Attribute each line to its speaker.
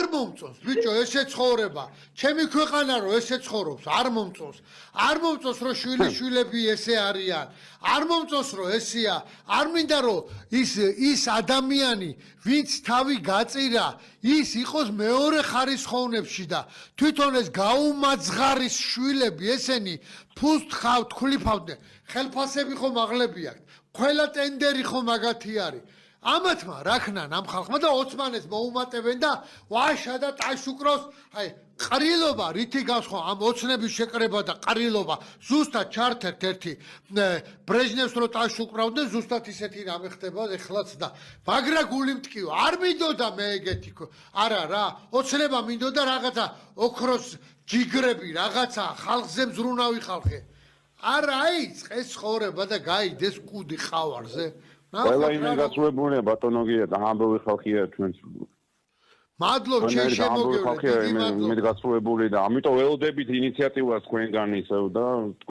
Speaker 1: არ მომწონს ბიჭო ესე ცხოვრება ჩემი ქვეყანა რო ესე ცხოვრობს არ მომწონს რომ შვილები ესე არიან არ მომწონს რომ ესეა არ მინდა რომ ის ადამიანი ვინც თავი გაწირა ის იყოს მეორე ხარისხოვნებში და თვითონ ეს გაუმაძღარის შვილები ესენი ფულს თქლიფავდნენ ხელფასები ხომ აღლები აქვს ყველა ტენდერი ხომ მაგათი არის ამათმა რაქნან ამ ხალხმა და ოცმანეს მოუმატებენ და ვაშა და ტაშუკროს აი ყრილობა რითი გავს ხო ამ ოცნების შეკრება და ყრილობა ზუსტად ჩართერთ ერთი ბრეჟნევს რო ტაშუკრავდნენ ზუსტად ისეთი რამე ხდება ეხლაც და მაგრა გული მткиო არ მინდოდა მე ეგეთი არა რა ოცნება მინდოდა რაღაცა ოქროს ჯიგრები რაღაცა ხალხზე მზრუნავი ხალხი არა აიწყეს ცხოვრება და გაიდეს კუდი ყავარზე
Speaker 2: ყველა იმენ გასულებულია ბატონოგია და ამბოვი ხალხია ჩვენს
Speaker 1: მადლობ შენ შემოგევლე
Speaker 2: მე გასულებული და ამიტომ ველოდებით ინიციატივას თქვენგან ისევ და